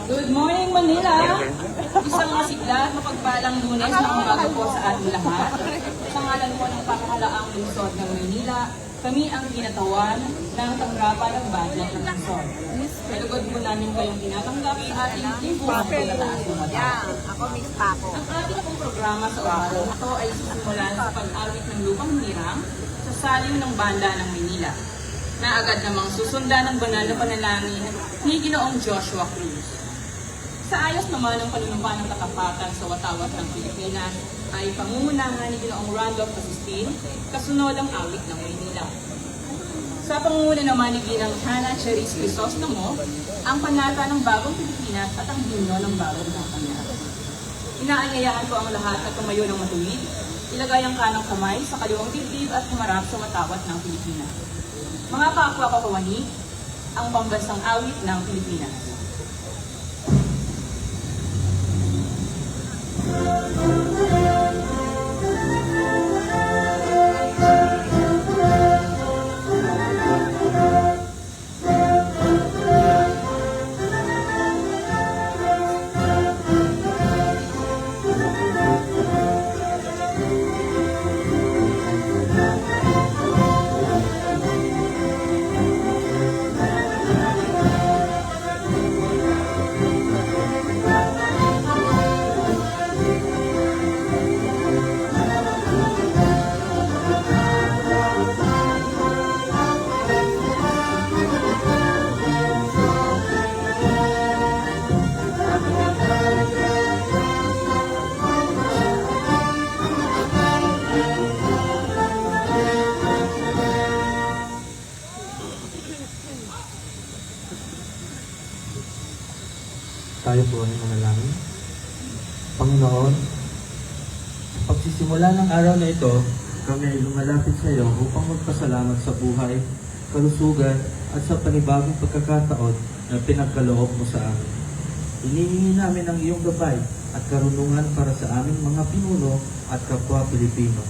Good morning, Manila! Isang masigla at mapagpalang Lunes na umaga po sa ating lahat. Sa ngalan po ng pakahalaang lungsod ng Maynila, kami ang ginatawan ng tanggapan ng budget ng lungsod. Kalugod po namin kayong tinatanggap sa ating libuhan ng taas ng mata. Ako, Miss Paco. Ang ating pong programa sa araw na ito ay sisimulan sa pag-awit ng lupang hinirang sa saliw ng banda ng Maynila, na agad namang susundan ng banal na panalangin ni Ginoong Joshua Cruz. Sa ayos naman ng panunumpa ng katapatan sa watawat ng Pilipinas ay pangungunahan ni Ginoong Randolph Asustin, kasunod ang awit ng Maynila. Sa pangunguna naman ni Ginang Hannah Cherise Crisostomo, ang panata ng bagong Pilipinas at ang himno ng bagong Batangas. Inaanyayahan ko ang lahat na tumayo ng matuwid, ilagay ang kanang kamay sa kaliwang dibdib at humarap sa watawat ng Pilipinas. Mga kapwa ko kawani, ang pambansang awit ng Pilipinas. Tayo po ay manalangin. Panginoon, sa pagsisimula ng araw na ito, kami ay lumalapit sa iyo upang magpasalamat sa buhay, kalusugan, at sa panibagong pagkakataon na pinagkaloob mo sa amin. Hinihingi namin ang iyong gabay at karunungan para sa aming mga pinuno at kapwa Pilipino.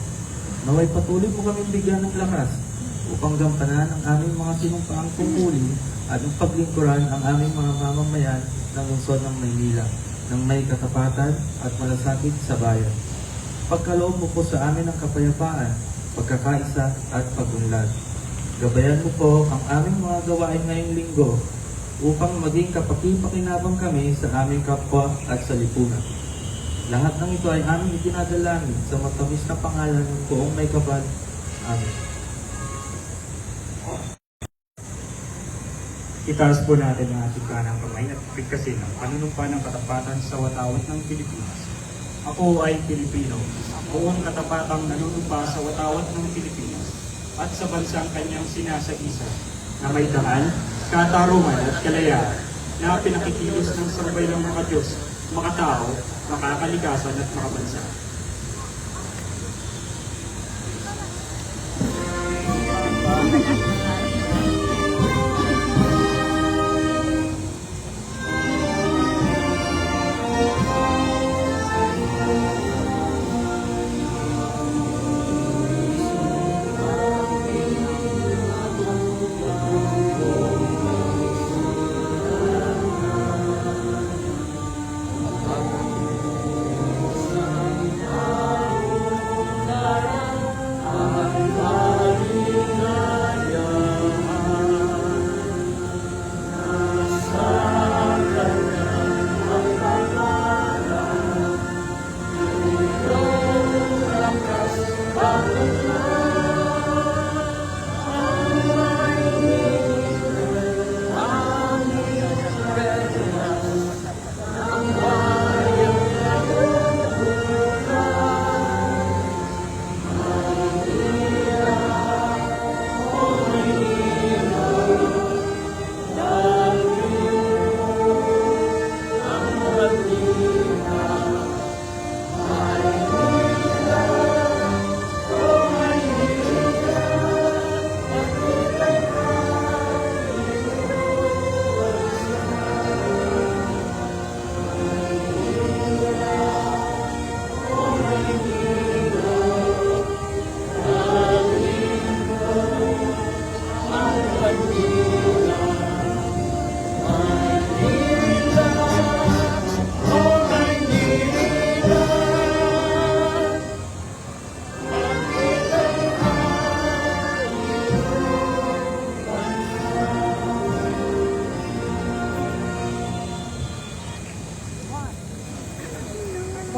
Naway patuloy mo kaming bigyan ng lakas upang gampanan ang aming mga sinumpaang tungkulin at ang paglingkuran ang aming mga mamamayan ng lungsod ng Maynila ng may katapatan at malasakit sa bayan. Pagkaloob mo po sa amin ang kapayapaan, pagkakaisa at pagunlad. Gabayan mo po ang aming mga gawain ngayong linggo upang maging kapaki-pakinabang kami sa aming kapwa at sa lipunan. Lahat ng ito ay aming itinadalangin sa matamis na pangalan ng buong may kapal. Amen. Itaas po natin ang ating kanang kamay at bigkasin ang panunumpa ng katapatan sa watawat ng Pilipinas. Ako ay Pilipino, buong katapatang nanunumpa sa watawat ng Pilipinas at sa bansang kanyang sinasagisa na may daan, katarungan at kalayaan na pinakikilos ng sabay ng mga Diyos, mga tao, makakalikasan at makabansa.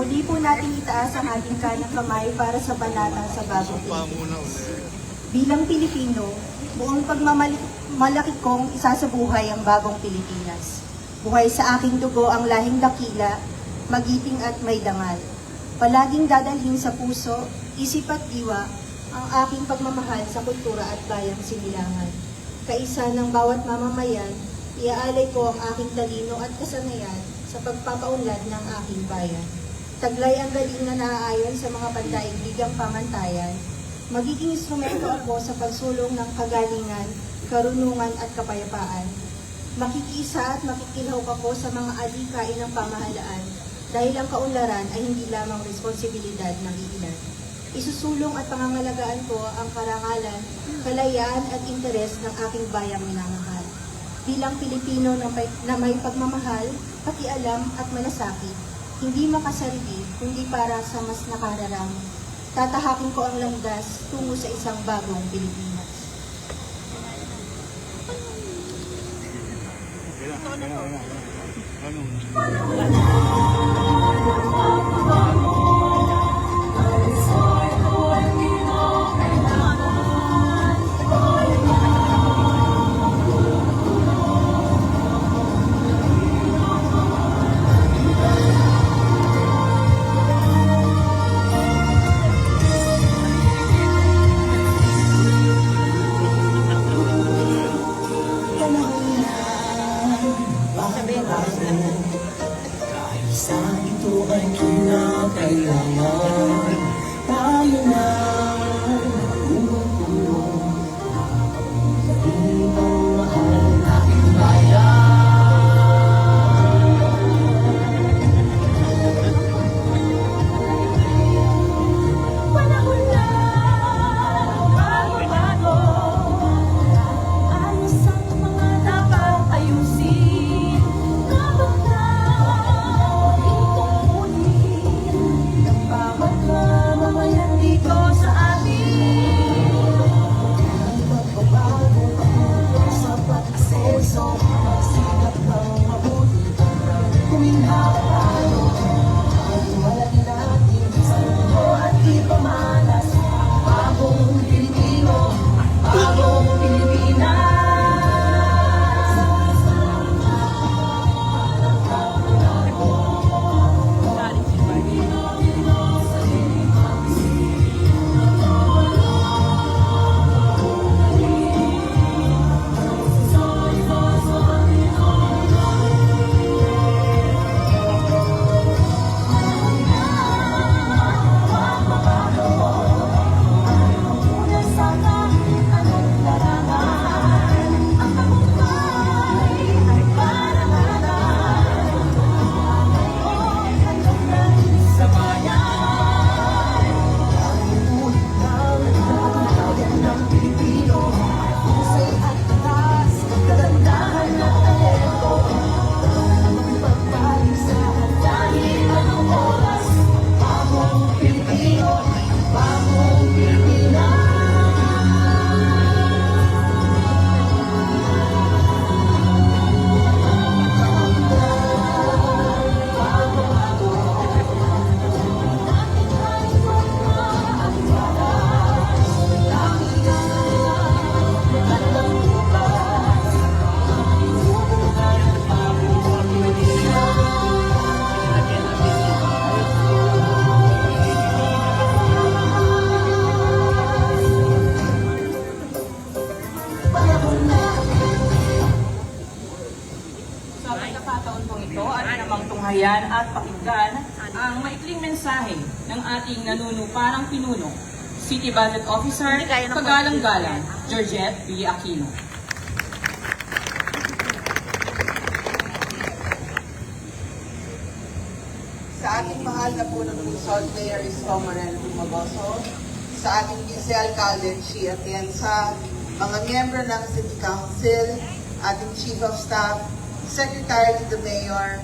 Muli po natin itaas ang ating kanang kamay para sa banatang sa bagong Pilipinas. Bilang Pilipino, buong pagmamalaki kong isasabuhay ang bagong Pilipinas. Buhay sa aking dugo ang lahing dakila, magiting at may dangal. Palaging dadalhin sa puso, isip at diwa ang aking pagmamahal sa kultura at bayang sinilangan. Kaisa ng bawat mamamayan, iaalay ko ang aking talino at kasanayan sa pagpapaunlad ng aking bayan. Taglay ang galing na naaayon sa mga pandaigdigang pamantayan. Magiging instrumento ako sa pagsulong ng kagalingan, karunungan at kapayapaan. Makikiisa at makikilhaw ako sa mga adhikain ng pamahalaan dahil ang kaunlaran ay hindi lamang responsibilidad ng iilan. Isusulong at pangangalagaan ko ang karangalan, kalayaan at interes ng aking bayang minamahal. Bilang Pilipino na may pagmamahal, pakialam at malasakit, hindi makasarili, kundi para sa mas nakararami. Tatahakin ko ang landas tungo sa isang bagong Pilipinas. Sa ito ay kinakailangan tayo na umutulong sa ibang mahal nating bayan. Panahon na bago-bago, ayos ang mga dapat ayusin. Kapag bawat mamamayan dito sa atin, magbabago sa pag-asenso, magsikap ng mabuti, kuminhawa tayo, pagwalagin natin sa mundo at di pamalas, bagong Pilipino, bagong Pilipinas. Sa pagkakataon pong ito, atin namang tunghayan at pakinggan ang maikling mensahe ng ating nanunuparang pinuno, City Budget Officer, Kagalang-Galang, Georgette B. Aquino. Sa ating mahal na punong lungsod, Mayor Isko Moreno Dumagoso, sa ating vice-alcalde, Chi Atienza, mga miyembro ng City Council, ating Chief of Staff, Secretary to the Mayor,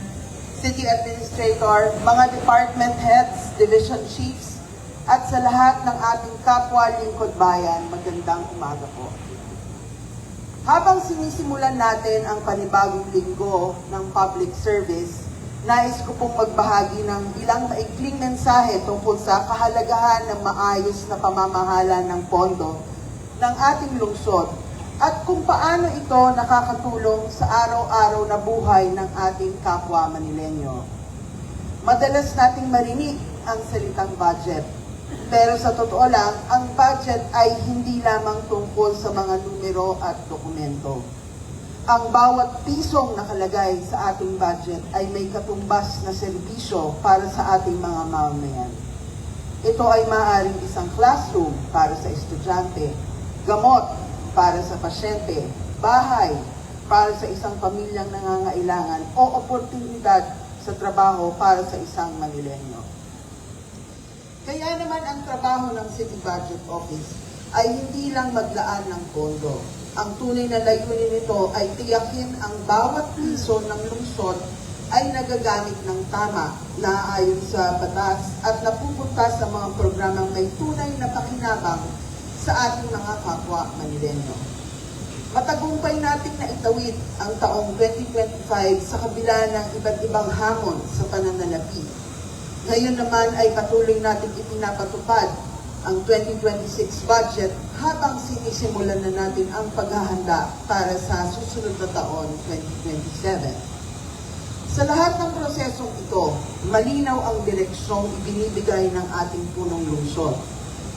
City Administrator, mga Department Heads, Division Chiefs, at sa lahat ng ating kapwa lingkod bayan, magandang umaga po. Habang sinisimulan natin ang panibagong linggo ng public service, nais ko pong magbahagi ng ilang maikling mensahe tungkol sa kahalagahan ng maayos na pamamahala ng pondo ng ating lungsod at kung paano ito nakakatulong sa araw-araw na buhay ng ating kapwa Manileño. Madalas nating marinig ang salitang budget. Pero sa totoo lang, ang budget ay hindi lamang tungkol sa mga numero at dokumento. Ang bawat pisong nakalagay sa ating budget ay may katumbas na serbisyo para sa ating mga mamamayan. Ito ay maaaring isang classroom para sa estudyante, gamot para sa pasyente, bahay para sa isang pamilyang nangangailangan o oportunidad sa trabaho para sa isang Manileño. Kaya naman ang trabaho ng City Budget Office ay hindi lang maglaan ng pondo. Ang tunay na layunin nito ay tiyakin ang bawat piso ng lungsod ay nagagamit ng tama, naaayon sa batas at napupunta sa mga programang may tunay na pakinabang sa ating mga kapwa Manileño. Matagumpay nating naitawid ang taong 2025 sa kabila ng iba't ibang hamon sa pananalapi. Ngayon naman ay patuloy nating ipinapatupad ang 2026 budget habang sinisimulan na natin ang paghahanda para sa susunod na taon, 2027. Sa lahat ng prosesong ito, malinaw ang direksyong ibinibigay ng ating punong lungsod.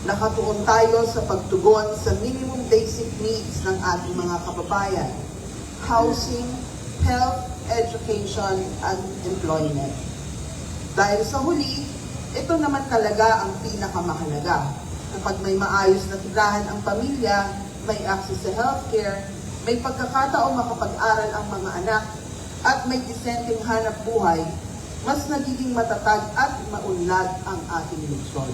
Nakatuon tayo sa pagtugon sa minimum basic needs ng ating mga kababayan, housing, health, education, and employment. Dahil sa huli, ito naman talaga ang pinakamahalaga. Kapag may maayos na tirahan ang pamilya, may access sa healthcare, may pagkakataong makapag-aral ang mga anak, at may disenteng hanap buhay, mas nagiging matatag at maunlad ang ating lungsod.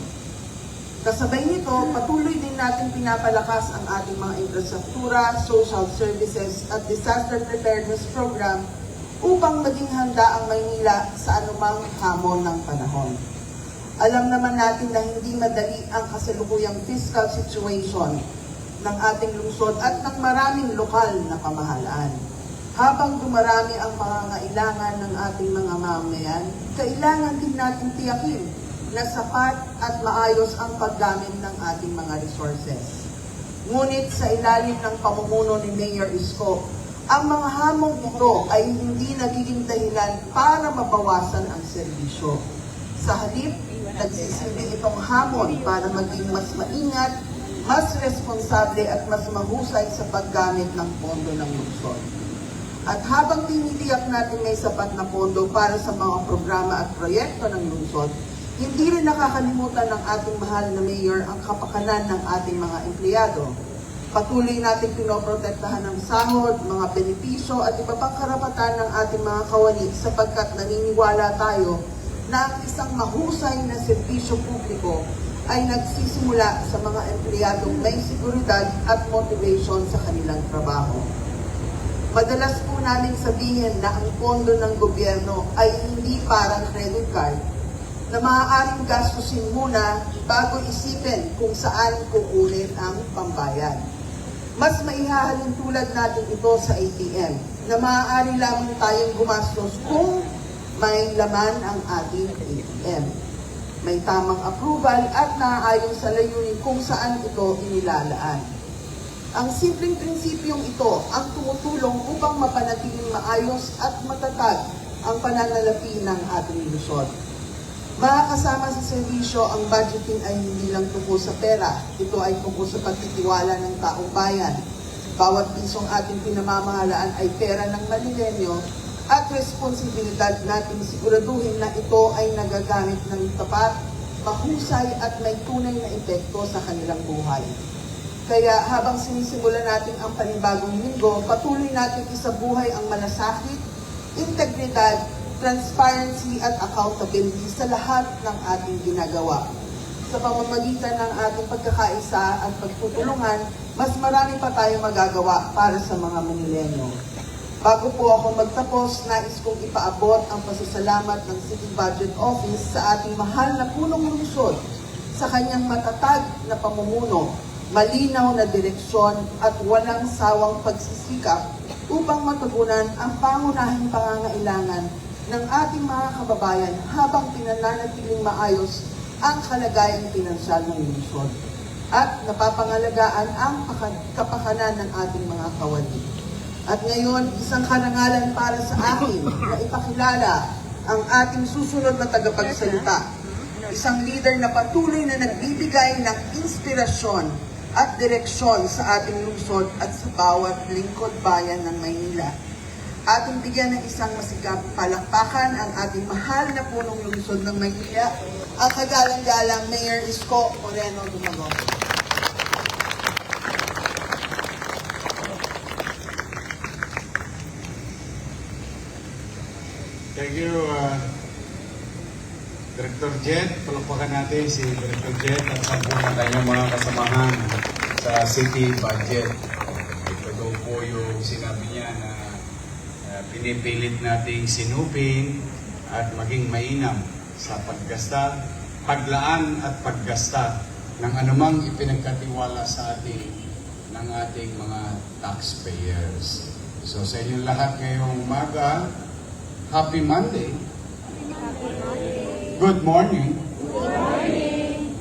Kasabay nito, patuloy din natin pinapalakas ang ating mga infrastruktura, social services at disaster preparedness program upang maging handa ang Maynila sa anumang hamon ng panahon. Alam naman natin na hindi madali ang kasalukuyang fiscal situation ng ating lungsod at ng maraming lokal na pamahalaan. Habang dumarami ang pangangailangan ng ating mga mamamayan, kailangan din natin tiyakin na sapat at maayos ang paggamit ng ating mga resources. Ngunit sa ilalim ng pamumuno ni Mayor Isko, ang mga hamong ito ay hindi nagiging dahilan para mabawasan ang serbisyo. Sa halip, nagsisilbi itong hamon para maging mas maingat, mas responsable at mas mahusay sa paggamit ng pondo ng lungsod. At habang tinitiyak natin may sapat na pondo para sa mga programa at proyekto ng lungsod, hindi rin nakakalimutan ng ating mahal na mayor ang kapakanan ng ating mga empleyado. Patuloy natin pinoprotektahan ng sahod, mga benepisyo at iba pang karapatan ng ating mga kawani sapagkat naniniwala tayo na ang isang mahusay na serbisyo publiko ay nagsisimula sa mga empleyadong may seguridad at motivation sa kanilang trabaho. Madalas po namin sabihin na ang pondo ng gobyerno ay hindi parang credit card na maaaring gastusin muna bago isipin kung saan kukunin ang pambayad. Mas maihahalin tulad natin ito sa ATM na maaari lamang tayong gumastos kung may laman ang ating ATM. May tamang approval at naaayon sa layunin kung saan ito inilalaan. Ang simpleng prinsipyong ito ang tumutulong upang mapanatiling maayos at matatag ang pananalapi ng ating lungsod. Mga kasama sa serbisyo, ang budgeting ay hindi lang tungkol sa pera. Ito ay tungkol sa pagtitiwala ng taong bayan. Bawat pisong ating pinamamahalaan ay pera ng Manileño at responsibilidad natin siguraduhin na ito ay nagagamit ng tapat, mahusay at may tunay na epekto sa kanilang buhay. Kaya habang sinisimulan natin ang panibagong linggo, patuloy natin isabuhay ang malasakit, integridad, transparency at accountability sa lahat ng ating ginagawa. Sa pamamagitan ng ating pagkakaisa at pagtutulungan, mas marami pa tayong magagawa para sa mga Manileño. Bago po ako magtapos, nais kong ipaabot ang pasasalamat ng City Budget Office sa ating mahal na punong lungsod sa kanyang matatag na pamumuno, malinaw na direksyon at walang sawang pagsisikap upang matugunan ang pangunahing pangangailangan ng ating mga kababayan habang pinananatiling maayos ang kalagayang pinansyal ng lungsod at napapangalagaan ang kapakanan ng ating mga kawani. At ngayon, isang karangalan para sa akin na ipakilala ang ating susunod na tagapagsalita. Isang leader na patuloy na nagbibigay ng inspirasyon at direksyon sa ating lungsod at sa bawat lingkod bayan ng Maynila. Ating bigyan ng isang masigap palakpakan ang ating mahal na punong lungsod ng Maynila, ang kagalang-galang Mayor Isko Moreno Dumago. Thank you, Director Jed. Palakpakan natin si Director Jed at sa ng kanyang mga kasamahan sa city budget. Ito daw po yung sinabi niya na pinipilit nating sinupin at maging mainam sa paggasta, paglaan at paggasta ng anumang ipinagkatiwala sa ating ng ating mga taxpayers. So sa inyong lahat ngayong umaga, Happy Monday. Good morning. Good morning.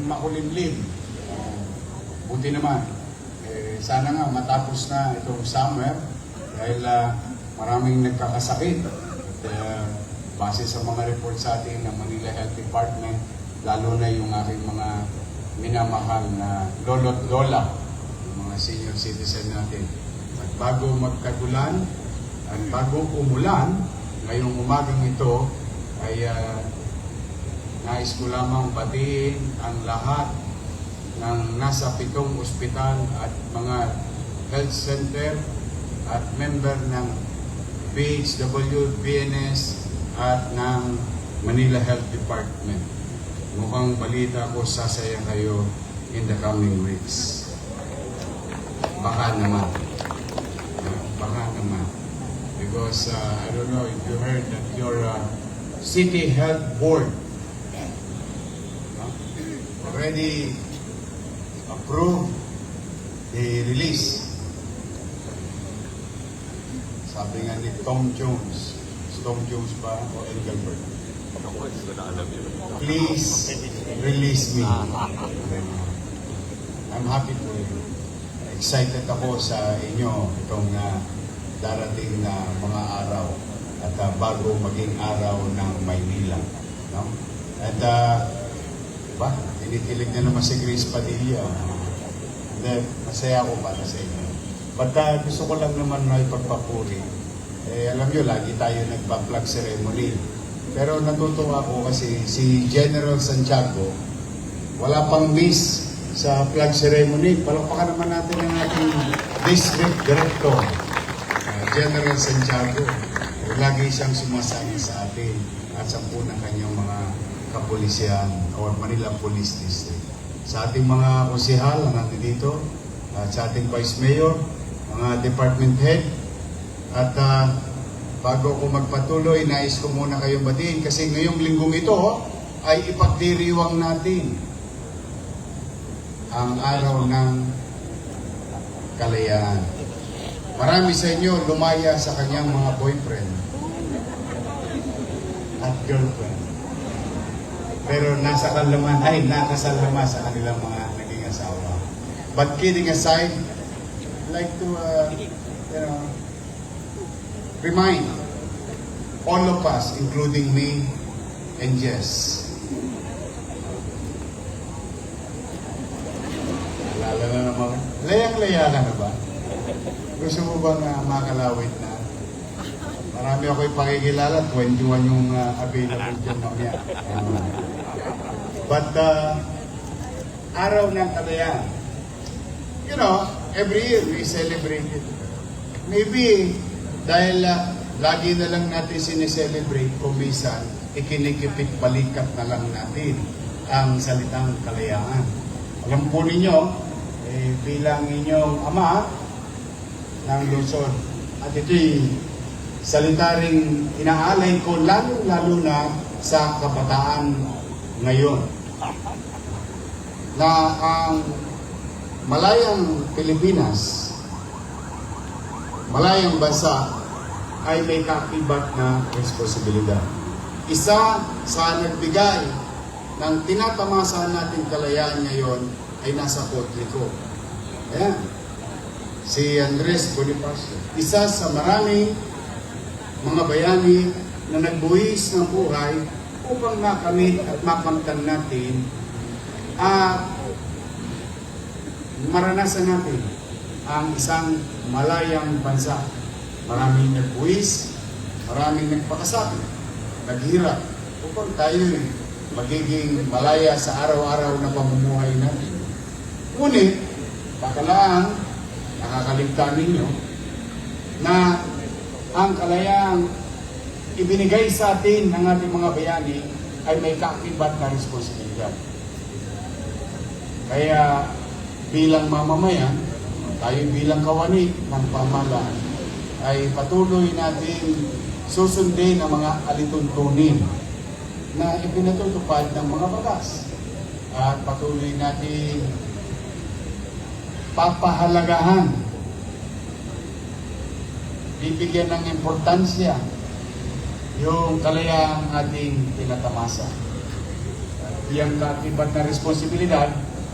Makulimlim. Buti naman. Sana nga matapos na itong summer dahil maraming nagkakasakit. Base sa mga report sa atin ng Manila Health Department, lalo na yung aking mga minamahal na lolo't lola, yung mga senior citizen natin. At bago magkagulan, at bago umulan, ngayong umagang ito ay nais ko lamang batiin ang lahat ng nasa 7 ospital at mga health center at member ng BHW, BNS at ng Manila Health Department. Mukhang balita ko sasaya kayo in the coming weeks. Baka naman. Baka naman. Because I don't know if you heard that your City Health Board already approved the release. Sabi nga ni Tom Jones ba o Engelbert? Please release me. I'm happy to excited ako sa inyo itong darating na mga araw at bago maging araw ng Maynila. No? At tinitilig na naman si Grace Padilla. Masaya ako para sa inyo. But gusto ko lang naman na ipagpapuri. Alam nyo, lagi tayo nagpa-flag ceremony. Pero natutuwa ako kasi si General Santiago, wala pang miss sa flag ceremony. Palakpakan naman natin ang ating District Director, General Santiago. Lagi siyang sumasama sa atin at sa ng kanyang mga kapulisyan o Manila Police District. Sa ating mga konsehal na nandito, at sa ating Vice Mayor, mga department head, at bago ko magpatuloy, nais ko muna kayong batiin kasi ngayong linggong ito ay ipagdiriwang natin ang araw ng kalayaan. Marami sa inyo lumaya sa kanyang mga boyfriend at girlfriend. Pero nakasal naman sa kanilang mga naging asawa. But kidding aside, I'd like to remind all of us, including me and Jess. Alala na naman. Layang-laya ka na ba? Gusto mo bang makalawit na? Marami ako ipakikilala, 21 yung available dyan mamaya. But araw ng kalayaan, you know, every year we celebrate it. Maybe dahil lagi na lang natin sineselebrate kung minsan ikinikipit balikat na lang natin ang salitang kalayaan. Alam po ninyo, bilang inyong ama ng Luzon, at ito'y salita ring inaalay ko lalo na sa kabataan ngayon, na ang malayang Pilipinas, malayang bansa, ay may kaakibat na responsibilidad. Isa sa nagbigay ng tinatamasan nating kalayaan ngayon ay nasa Potrico. Ayan. Si Andres Bonifacio. Isa sa maraming mga bayani na nagbuwis ng buhay upang makamit at makamtan natin maranasan natin ang isang malayang bansa. Maraming nagbuwis, maraming nagpakasabi, naghirap upang tayo magiging malaya sa araw-araw na pamumuhay natin. Ngunit, bakalaan, nakakaligtaan ninyo na ang kalayaang ibinigay sa atin ng ating mga bayani ay may kaakibat na responsibilidad. Kaya bilang mamamayan, tayo bilang kawani ng pamahalaan, ay patuloy natin susundin ang mga alituntunin na ipinatutupad ng mga batas. At patuloy natin papahalagahan, bibigyan ng importansya yung kalayaang ating tinatamasa. Iyang kaakibat na responsibilidad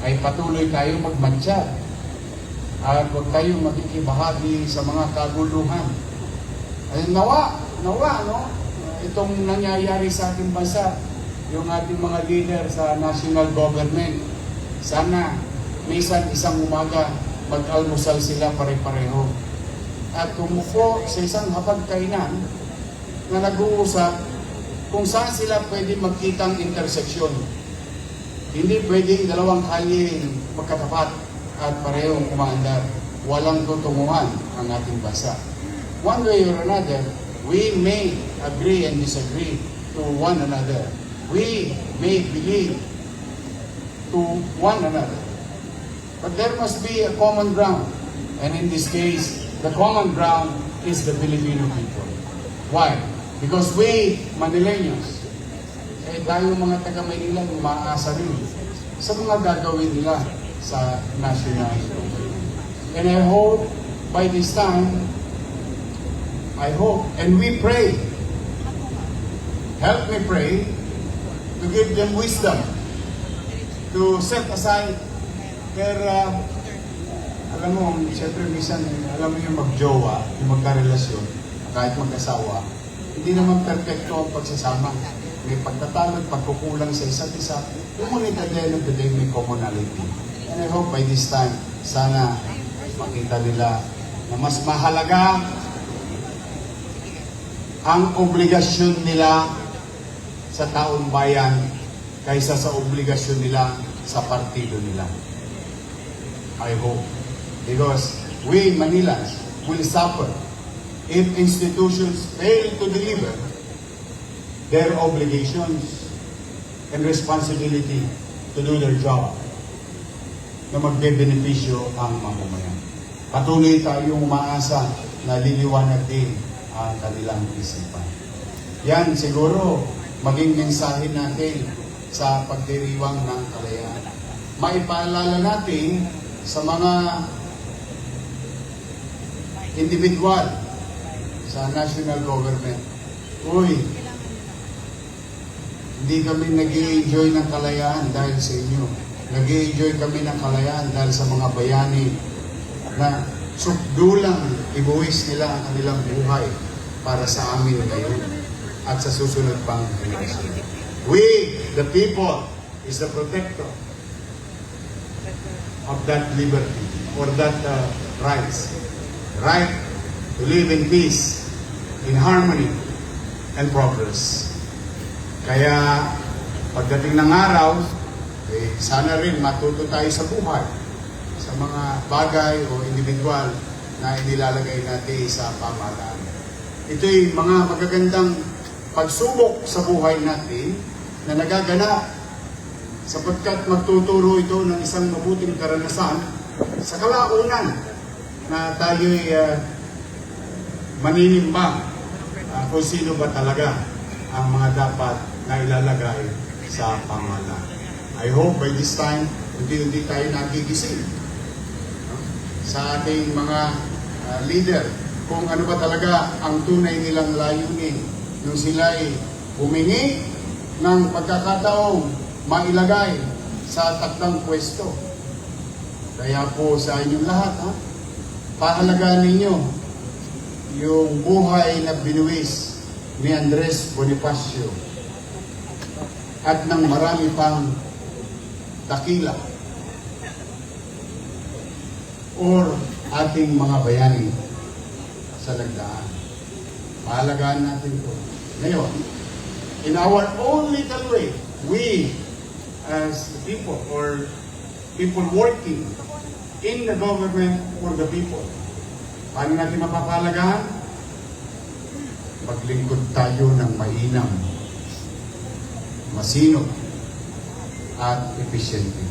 ay patuloy tayo magmantsa at huwag tayong makikibahagi sa mga kaguluhan. Ay, nawa, no? Itong nangyayari sa ating bansa, yung ating mga leader sa national government, sana minsan isang umaga mag-almusal sila pare-pareho at tumuko sa isang hapagkainan na nag-uusap kung saan sila pwede magkitang interseksyon. Hindi pwedeng dalawang kalye magkatapat at parehong umaandar. Walang tutunguhan ang ating bansa. One way or another, we may agree and disagree to one another. We may believe to one another. But there must be a common ground. And in this case, the common ground is the Filipino people. Why? Because we, Manileños, tayo mga taga-Manila, umaasa rin sa mga gagawin nila sa national government. And I hope by this time, and we pray, help me pray, to give them wisdom, to set aside their, alam mo, siyempre minsan, alam mo yung magjowa, yung magkarelasyon, kahit magkasawa, hindi naman perfecto ang pagsasama. May pagtatalo, pagkukulang sa isa't isa, ngunit at the end of the day, may commonality. And I hope by this time, sana makita nila na mas mahalaga ang obligasyon nila sa taong bayan kaysa sa obligasyon nila sa partido nila. I hope. Because we Manilans will suffer if institutions fail to deliver their obligations and responsibility to do their job na magbe-benepisyo ang mamamayan. Patuloy tayong umaasa na liliwanag din ang kanilang isipan. Yan siguro maging mensahe natin sa pagdiriwang ng kalayaan. Maipaalala natin sa mga individual sa national government, uy, hindi kami nag-i-enjoy ng kalayaan dahil sa inyo. Nag-i-enjoy kami ng kalayaan dahil sa mga bayani na sukdulang ibuwis nila ang kanilang buhay para sa amin ngayon at sa susunod pang henerasyon. We, the people, is the protector of that liberty or that rights. Right to live in peace, in harmony, and progress. Kaya pagdating ng araw, sana rin matuto tayo sa buhay, sa mga bagay o individual na inilalagay natin sa pamahalaan. Ito'y mga magagandang pagsubok sa buhay natin na nagaganap sapagkat magtuturo ito ng isang mabuting karanasan sa kalaunan na tayo'y maninimbang kung sino ba talaga ang mga dapat na ilalagay sa pamahalaan. I hope by this time, hindi tayo nagigising sa ating mga leader kung ano ba talaga ang tunay nilang layunin nung sila'y humingi ng pagkakataong mailagay sa takdang pwesto. Kaya po sa inyong lahat, pahalagaan ninyo yung buhay na binuwis ni Andres Bonifacio at ng marami pang dakila or ating mga bayani sa nagdaan. Pahalagaan natin ito. Ngayon, in our own little way, we as the people or people working in the government for the people, paano natin mapapahalagaan? Maglingkod tayo ng mainam, masinop, at efficiente.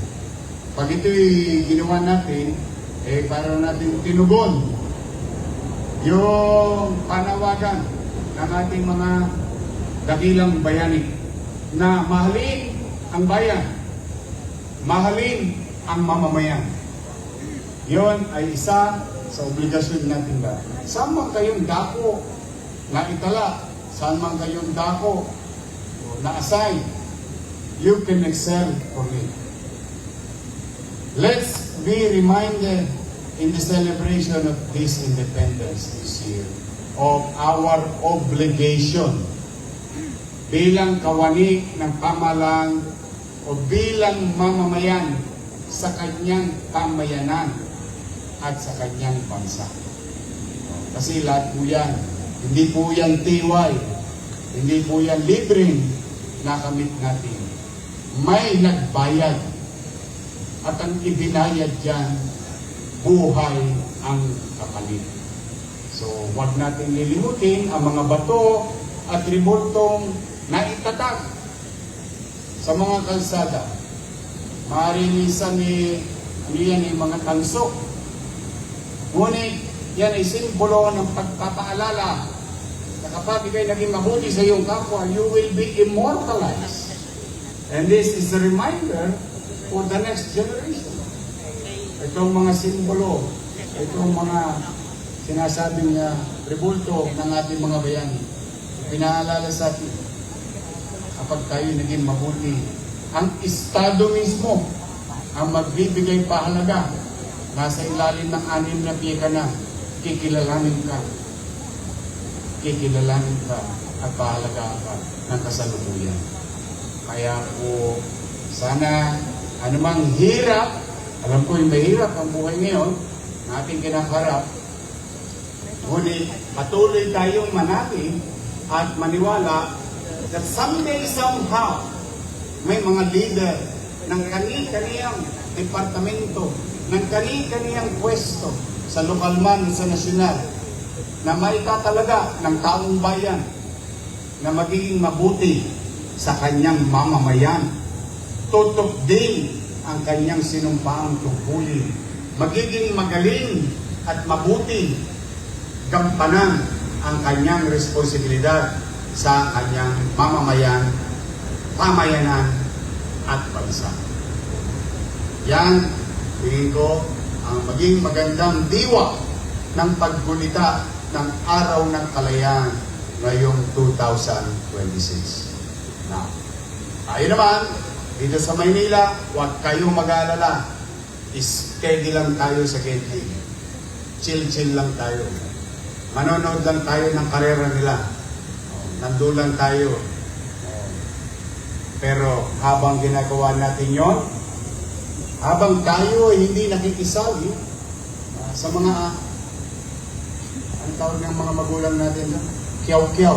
Pag ito'y ginawa natin, para natin tinugon yung panawagan ng ating mga dakilang bayani na mahalin ang bayan, mahalin ang mamamayan. Yon ay isa sa obligasyon natin ba. Saan man kayong dako na itala, saan man kayong dako na assign, you can excel for it. Let's be reminded in the celebration of this independence this year of our obligation bilang kawani ng pamahalaan o bilang mamamayan sa kanyang pamayanan at sa kanyang bansa. Kasi lahat po yan, hindi po yan tiwai, hindi po yan libreng nakamit natin. May nagbayad at ang ibinayad dyan, buhay ang kapalit. So, huwag natin lilimutin ang mga bato at ribultong naitatag sa mga kalsada. Maaaring minsan yan ay mga tansok. Ngunit yan ay simbolo ng pagpapaalala na kapag ikay naging mabuti sa iyong kapwa, you will be immortalized. And this is a reminder for the next generation. Itong mga simbolo, itong mga sinasabing ribulto ng ating mga bayani, pinaalala sa atin kapag tayo naging mabuti, ang Estado mismo ang magbibigay pahalaga. Nasa ilalim ng 6 na piye ka na, kikilalanin ka at pahalagaan ka ng kasalukuyan. Kaya po, sana anumang hirap, alam ko yung mahirap ang buhay ngayon, na ating kinakarap, ngunit patuloy tayong manati at maniwala that someday, somehow, may mga leader ng kani-kaniyang departamento, ng kani-kaniyang pwesto sa lokal man, sa nasyonal, na maitatalaga ng taong bayan na magiging mabuti sa kanyang mamamayan. Tutok din ang kanyang sinumpaang tungkulin. Magiging magaling at mabuti, gampanan ang kanyang responsibilidad sa kanyang mamamayan, pamayanan at bansa. Yan, tingin ko, ang maging magandang diwa ng paggunita ng Araw ng Kalayaan ngayong 2026. Now, tayo naman, dito sa Maynila, huwag kayong mag-aalala. Steady lang tayo sa gate. Chill-chill lang tayo. Manonood lang tayo ng karera nila. Nandun lang tayo. Pero habang ginagawa natin yon, habang tayo hindi nakikisali sa mga ang tawag ng mga magulang natin, kiyaw-kiyaw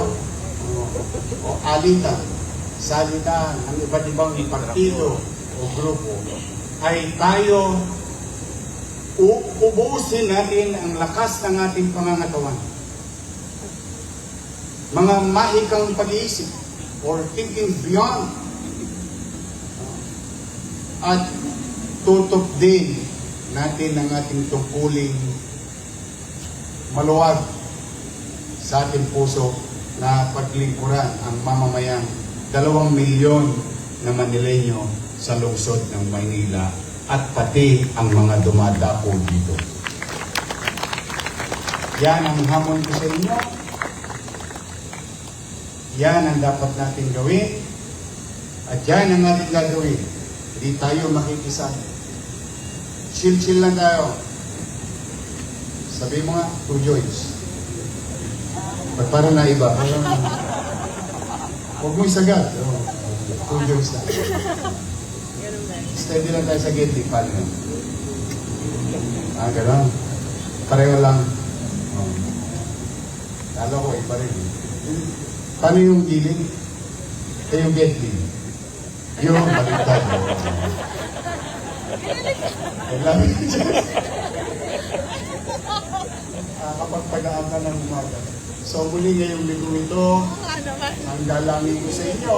o alita, salita ng iba't ibang partido o grupo, ay tayo ubusin natin ang lakas ng ating pangangatawan. Mga mahikang pag-iisip or thinking beyond, at tutok din natin ang ating tungkuling maluwag sa ating puso na paglingkuran ang mamamayang 2 milyon na Manileño sa lungsod ng Maynila at pati ang mga dumadako dito. Yan ang hamon ko sa inyo. Yan ang dapat natin gawin. At yan ang ating gagawin. Hindi tayo makikisa. Chill-chill lang tayo. Sabi mo nga, 2 joints. Ba't parang naiba? Huwag mo isagad. 2 joints lang. Steady lang tayo sa gate. Paano yun? Gano'n. Pareho lang. Kala ko, iba rin. Paano yung giling? Yung gate din. Yung baliktad. I love you, Diyos. Kapag tagaan ka ng umaga. So, muli ngayong linggo ito, ang dalangin ko sa inyo,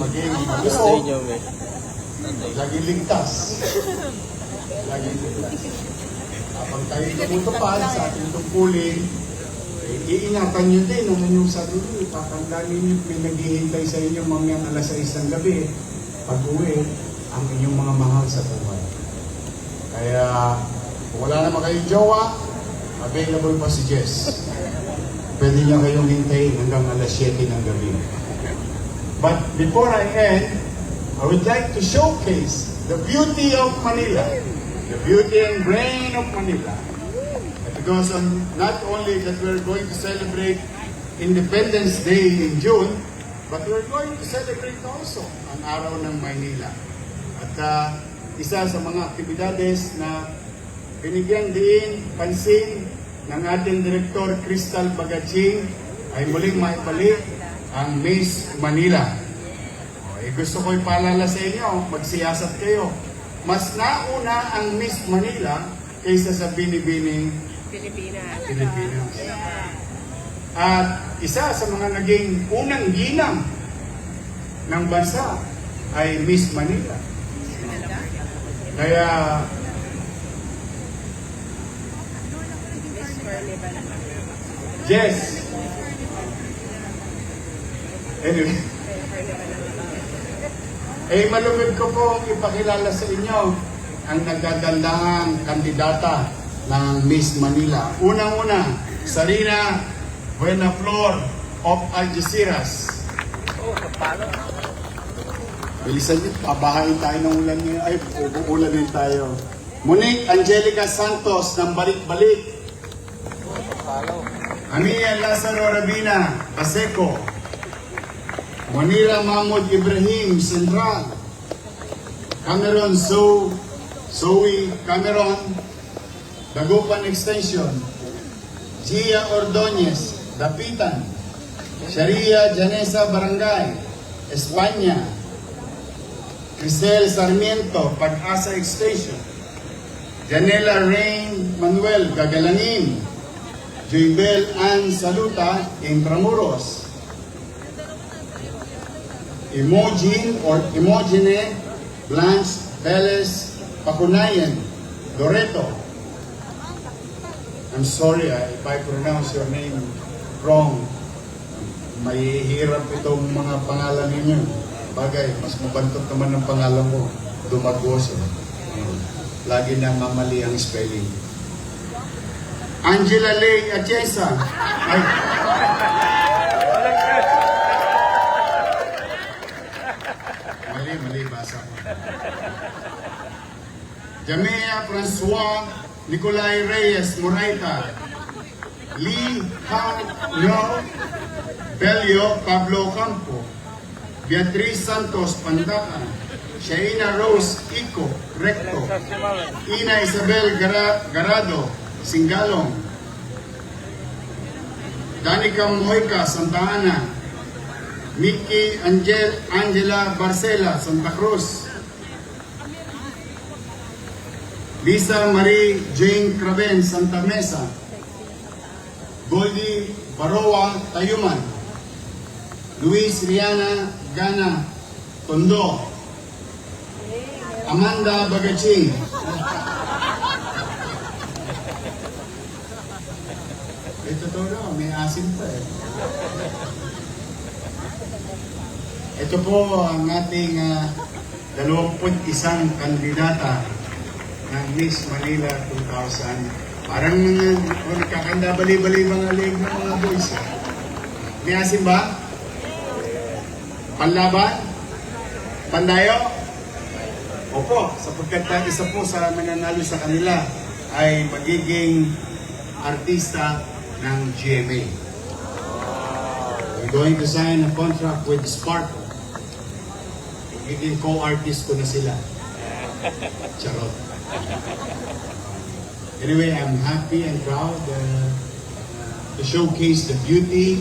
maging malusog, laging ligtas. Laging ligtas. Kapag tayo tumutupad sa ating tungkulin, iingatan nyo din ang inyong sarili. Tatandaan ninyo, may naghihintay sa inyo mga alas 6 ng gabi. Pag-uwi, ang inyong mga mahal sa buhay. Kaya, kung wala naman kayong jowa, available pa si Jess. Pwede niya kayong hintayin hanggang alas 7 ng gabi. But before I end, I would like to showcase the beauty of Manila. The beauty and brain of Manila. Because not only that we're going to celebrate Independence Day in June, but we're going to celebrate also ang araw ng Maynila. At isa sa mga aktibidades na binigyan din pansin ng ating Direktor Crystal Bagaching ay muling maibalik ang Miss Manila. Gusto ko ipaalala sa inyo, magsiyasat kayo. Mas nauna ang Miss Manila kaysa sa Binibining Pilipinas. At isa sa mga naging unang ginang ng bansa ay Miss Manila. Kaya yes. Anyway. Malupit ko pong ipakilala sa inyo ang nagagandahang kandidata ng Miss Manila. Unang-una, Sarina Buenaflor of Algeciras. Bilisan niyo, pabahain tayo ng ulan niyo. Ay, uulan din tayo. Monique Angelica Santos ng Balik-Balik. Ania Lazaro Rabina, Paseco. Manila Mahmoud Ibrahim, Central. Cameron Zoe Cameron, Dagupan Extension. Gia Ordonez, Dapitan. Sharia Janesa Barangay, Espanya. Crisel Sarmiento, Pag-asa Extension. Janela Rain Manuel, Gagalangin. Joybel Ann Saluta, Intramuros. Imogene Blanche Velez Pacunayan, Loreto. I'm sorry if I pronounce your name wrong. May hirap itong mga pangalan ninyo. Bagay, mas mabantot naman ang pangalan ko. Dumagoso. Lagi na mamali ang spelling. Angela Lay Atiesa. Ay. Mali basa ko. Jamea Francois Nicolay Reyes Moraita. Lee Hang Nyo Belio Pablo Campo. Beatriz Santos Pandacan. Shaina Rose Ico Recto. Ina Isabel Garado Singalong. Danica Mojica Santa Ana. Mickey Angela Barcela, Santa Cruz. Lisa Marie Jane Craven, Santa Mesa. Goldie Baroa, Tayuman. Luis Riana Gana, Tondo. Amanda Bagaching. Ito to may asin pa eh. Ito po ang ating 21 kandidata ng Miss Manila 2018. Parang nagkakanda bali-bali mga leg ng mga boys. May asim ba? Panlaban? Pandayo? Opo, sapagkat isa po sa mananalo sa kanila ay magiging artista ng GMA. We're going to sign a contract with Sparkle. Magiging co-artist ko na sila. Charot. Anyway, I'm happy and proud to showcase the beauty,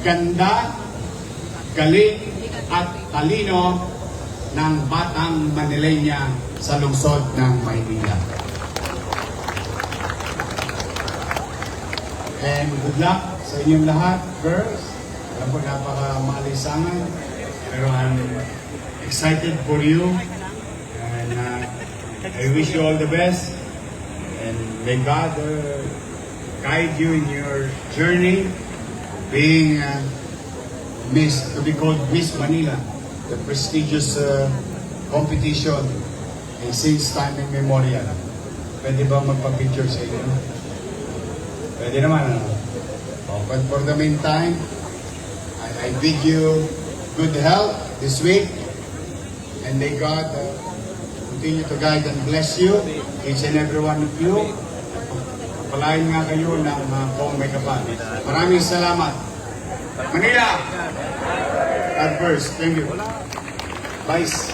ganda, galing, at talino ng batang Manilenya sa lungsod ng Maynila. And good luck sa inyong lahat, girls. Alam ko napaka-maalisangan, pero I'm excited for you. And I wish you all the best. And may God guide you in your journey, being to be called Miss Manila, the prestigious competition since time immemorial. Pwede ba magpa-picture sa inyo? Pwede naman, ano? But for the meantime, I bid you good health this week, and may God continue to guide and bless you, each and every one of you. Palain nga kayo ng kung may kapal. Maraming salamat. Manila! God first. Thank you. Vice.